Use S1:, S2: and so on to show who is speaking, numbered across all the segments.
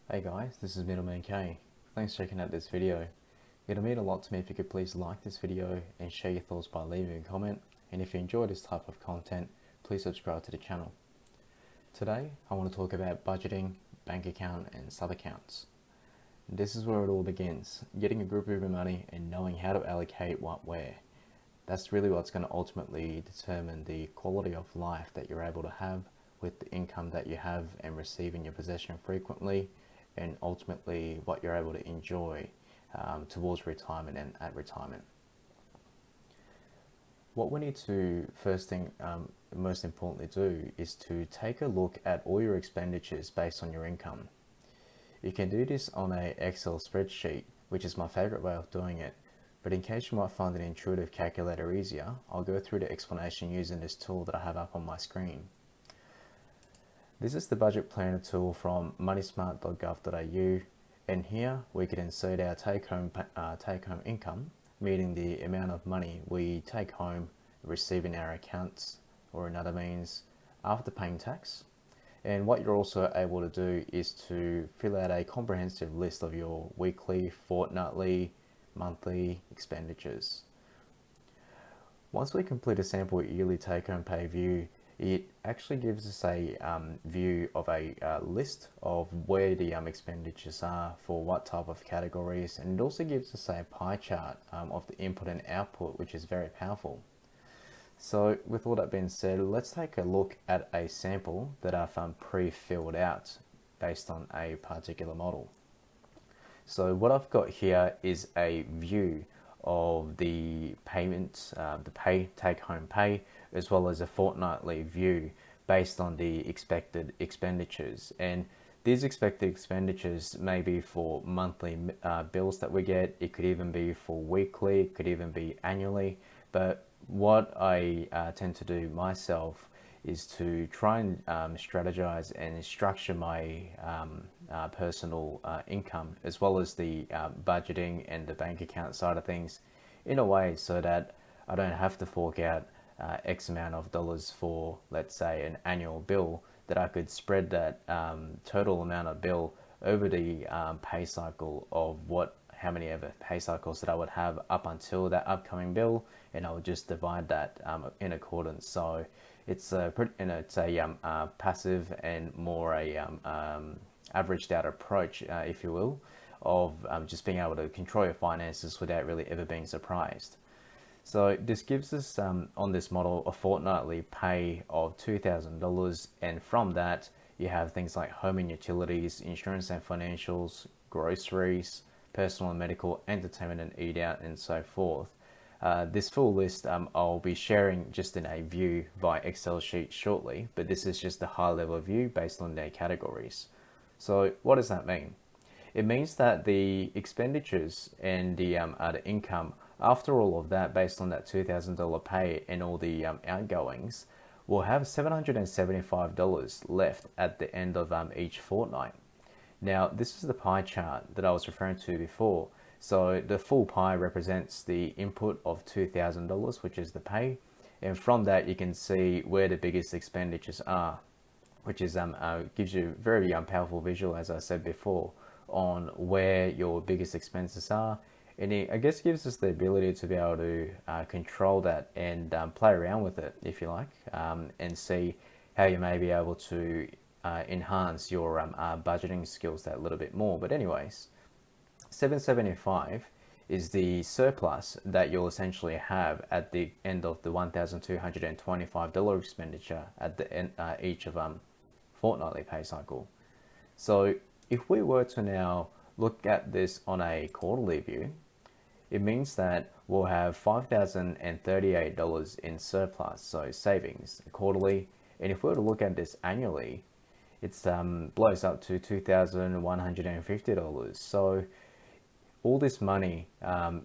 S1: Hey guys, this is Middleman K. Thanks for checking out this video. It'll mean a lot to me if you could please like this video and share your thoughts by leaving a comment. And if you enjoy this type of content, please subscribe to the channel. Today, I want to talk about budgeting, bank account, and sub-accounts. This is where it all begins, getting a grip of your money and knowing how to allocate what where. That's really what's going to ultimately determine the quality of life that you're able to have with the income that you have and receive in your possession frequently, and ultimately what you're able to enjoy towards retirement and at retirement. What we need to first thing, most importantly do, is to take a look at all your expenditures based on your income. You can do this on a Excel spreadsheet, which is my favorite way of doing it. But in case you might find an intuitive calculator easier, I'll go through the explanation using this tool that I have up on my screen. This is the budget planner tool from moneysmart.gov.au, and here we can insert our take-home income, meaning the amount of money we take home, receive in our accounts, or in other means, after paying tax. And what you're also able to do is to fill out a comprehensive list of your weekly, fortnightly, monthly expenditures. Once we complete a sample yearly take-home pay view, it actually gives us a view of a list of where the expenditures are for what type of categories, and it also gives us a pie chart of the input and output, which is very powerful. So with all that being said, let's take a look at a sample that I've pre-filled out based on a particular model. So what I've got here is a view of the payments, the take-home pay, as well as a fortnightly view based on the expected expenditures. And these expected expenditures may be for monthly bills that we get. It could even be for weekly, it could even be annually. But what I tend to do myself is to try and strategize and structure my personal income, as well as the budgeting and the bank account side of things, in a way so that I don't have to fork out X amount of dollars for, let's say, an annual bill, that I could spread that total amount of bill over the pay cycle of how many ever pay cycles that I would have up until that upcoming bill, and I would just divide that in accordance. So it's a passive and more a averaged out approach, if you will, of just being able to control your finances without really ever being surprised. So this gives us on this model a fortnightly pay of $2,000, and from that you have things like home and utilities, insurance and financials, groceries, personal and medical, entertainment and eat out, and so forth. This full list I'll be sharing just in a view via Excel sheet shortly, but this is just a high level view based on their categories. So what does that mean? It means that the expenditures and the income, after all of that, based on that $2,000 pay and all the outgoings, will have $775 left at the end of each fortnight. Now, this is the pie chart that I was referring to before. So the full pie represents the input of $2,000, which is the pay, and from that you can see where the biggest expenditures are, which is gives you a very powerful visual, as I said before, on where your biggest expenses are. And it, I guess, gives us the ability to be able to control that and play around with it, if you like, and see how you may be able to enhance your budgeting skills that little bit more. But anyways, 775 is the surplus that you'll essentially have at the end of the $1,225 expenditure at the end each of fortnightly pay cycle. So if we were to now look at this on a quarterly view, it means that we'll have $5,038 in surplus, so savings quarterly. And if we were to look at this annually, it's blows up to $2,150. So all this money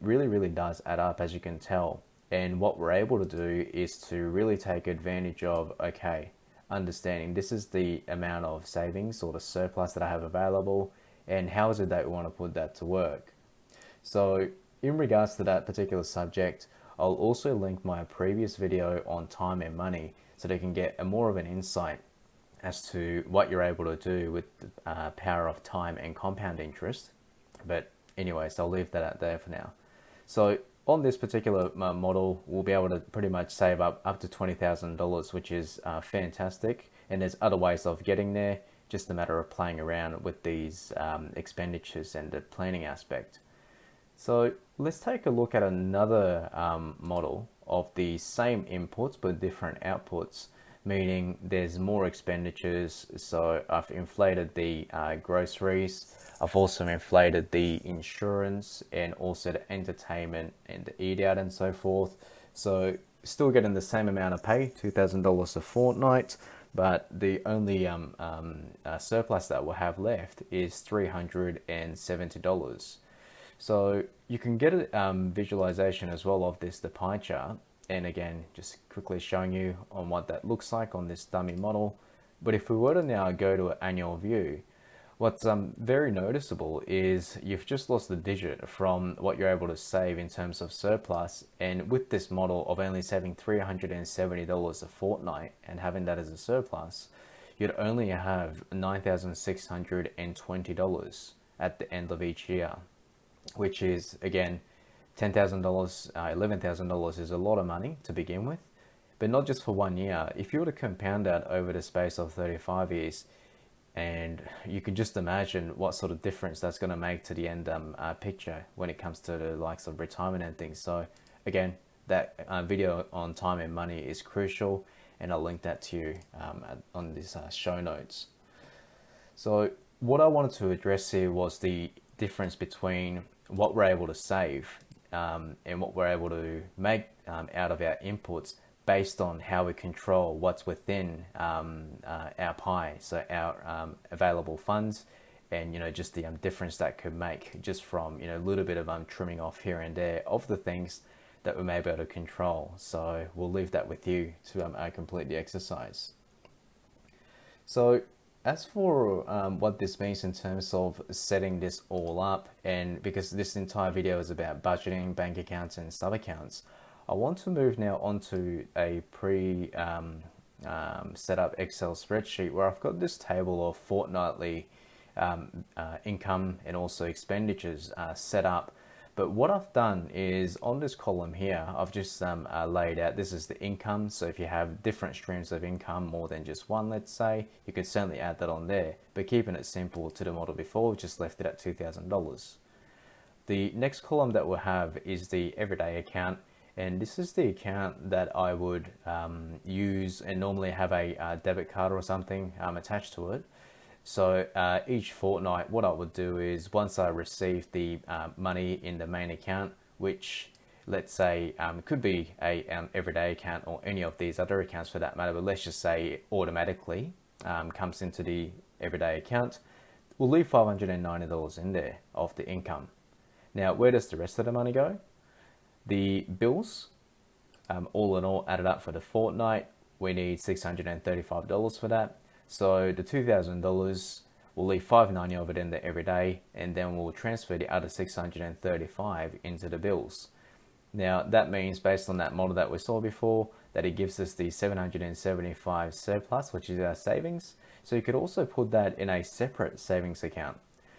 S1: really does add up, as you can tell. And what we're able to do is to really take advantage of, okay, understanding this is the amount of savings or the surplus that I have available, and how is it that we want to put that to work. So in regards to that particular subject, I'll also link my previous video on time and money so they can get a more of an insight as to what you're able to do with the power of time and compound interest. But anyways, I'll leave that out there for now. So on this particular model, we'll be able to pretty much save up to $20,000, which is fantastic. And there's other ways of getting there, just a matter of playing around with these expenditures and the planning aspect. So let's take a look at another model of the same inputs but different outputs, meaning there's more expenditures. So I've inflated the groceries, I've also inflated the insurance and also the entertainment and the eat out and so forth. So still getting the same amount of pay, $2,000 a fortnight, but the only surplus that we'll have left is $370. So you can get a visualization as well of this, the pie chart. And again, just quickly showing you on what that looks like on this dummy model. But if we were to now go to an annual view, what's very noticeable is you've just lost the digit from what you're able to save in terms of surplus. And with this model of only saving $370 a fortnight and having that as a surplus, you'd only have $9,620 at the end of each year, which is, again, $10,000, $11,000 is a lot of money to begin with, but not just for 1 year. If you were to compound that over the space of 35 years, and you can just imagine what sort of difference that's going to make to the end picture when it comes to the likes of retirement and things. So again, that video on time and money is crucial, and I'll link that to you on this show notes. So what I wanted to address here was the difference between what we're able to save and what we're able to make out of our inputs based on how we control what's within our pie, so our available funds, and just the difference that could make just from a little bit of trimming off here and there of the things that we may be able to control. So we'll leave that with you to complete the exercise. So as for what this means in terms of setting this all up, and because this entire video is about budgeting, bank accounts and sub accounts, I want to move now onto a set up Excel spreadsheet where I've got this table of fortnightly income and also expenditures set up. But what I've done is on this column here, I've just laid out, this is the income. So if you have different streams of income, more than just one, let's say, you could certainly add that on there. But keeping it simple to the model before, we just left it at $2,000. The next column that we'll have is the everyday account. And this is the account that I would use and normally have a debit card or something attached to it. So each fortnight, what I would do is once I receive the money in the main account, which let's say could be a everyday account or any of these other accounts for that matter, but let's just say automatically comes into the everyday account, we'll leave $590 in there of the income. Now, where does the rest of the money go? The bills, all in all added up for the fortnight, we need $635 for that. So the $2,000, we'll leave $590 of it in there every day, and then we'll transfer the other $635 into the bills. Now that means, based on that model that we saw before, that it gives us the $775 surplus, which is our savings. So you could also put that in a separate savings account.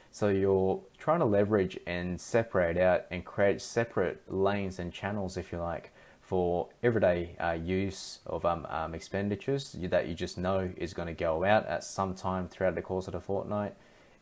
S1: So you're trying to leverage and separate out and create separate lanes and channels, if you like, for everyday use of expenditures that you just know is going to go out at some time throughout the course of the fortnight.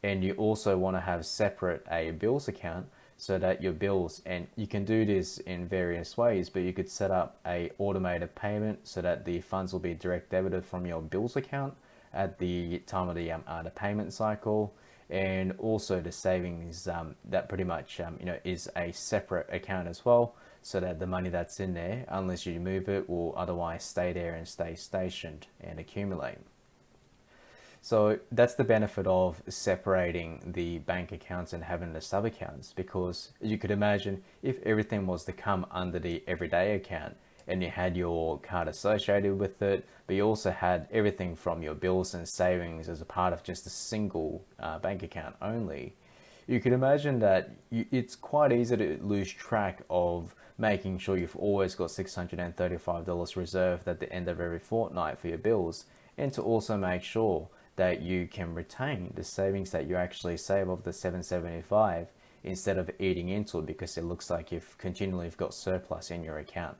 S1: And you also want to have separate a bills account so that your bills, and you can do this in various ways, but you could set up a automated payment so that the funds will be direct debited from your bills account at the time of the payment cycle. And also the savings that pretty much is a separate account as well, so that the money that's in there, unless you move it, will otherwise stay there and stay stationed and accumulate. So that's the benefit of separating the bank accounts and having the sub accounts, because you could imagine if everything was to come under the everyday account and you had your card associated with it, but you also had everything from your bills and savings as a part of just a single bank account only, you can imagine that it's quite easy to lose track of making sure you've always got $635 reserved at the end of every fortnight for your bills. and to also make sure that you can retain the savings that you actually save of the 775 instead of eating into it because it looks like you've continually got surplus in your account.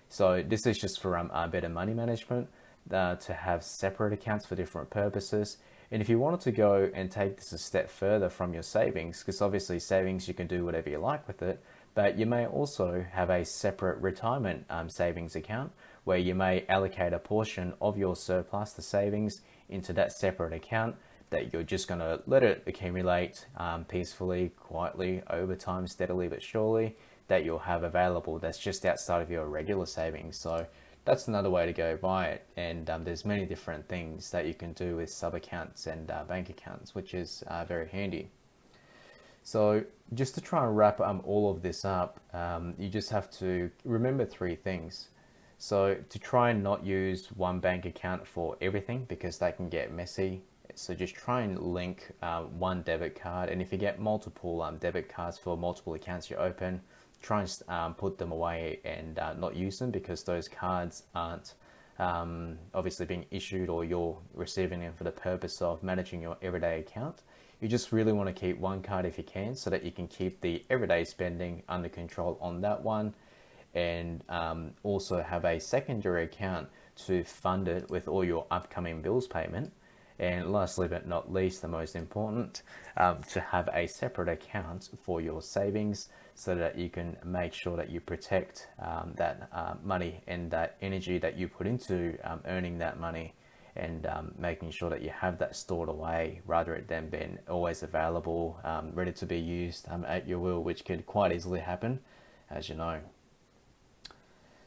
S1: So this is just for better money management, to have separate accounts for different purposes. And if you wanted to go and take this a step further from your savings, because obviously savings you can do whatever you like with it, but you may also have a separate retirement savings account where you may allocate a portion of your surplus, the savings, into that separate account that you're just going to let it accumulate peacefully, quietly, over time, steadily but surely, that you'll have available that's just outside of your regular savings. So that's another way to go by it. And there's many different things that you can do with sub accounts and bank accounts, which is very handy. So just to try and wrap all of this up, you just have to remember three things. So to try and not use one bank account for everything because that can get messy. So just try and link one debit card, and if you get multiple debit cards for multiple accounts you open, try and put them away and not use them because those cards aren't obviously being issued or you're receiving them for the purpose of managing your everyday account. You just really want to keep one card if you can so that you can keep the everyday spending under control on that one, and also have a secondary account to fund it with all your upcoming bills payment. And lastly but not least, the most important, to have a separate account for your savings so that you can make sure that you protect that money and that energy that you put into earning that money, and making sure that you have that stored away rather than being always available, ready to be used at your will, which could quite easily happen, as you know.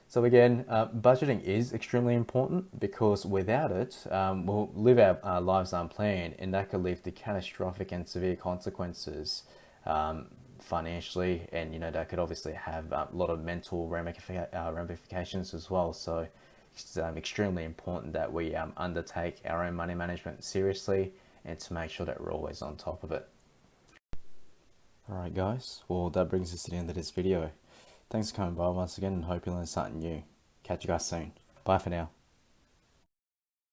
S1: So again, budgeting is extremely important because without it, we'll live our lives unplanned, and that could lead to catastrophic and severe consequences financially, and that could obviously have a lot of mental ramifications as well. So it's extremely important that we undertake our own money management seriously and to make sure that we're always on top of it. Alright guys, well that brings us to the end of this video. Thanks for coming by once again, and hope you learned something new. Catch you guys soon. Bye for now.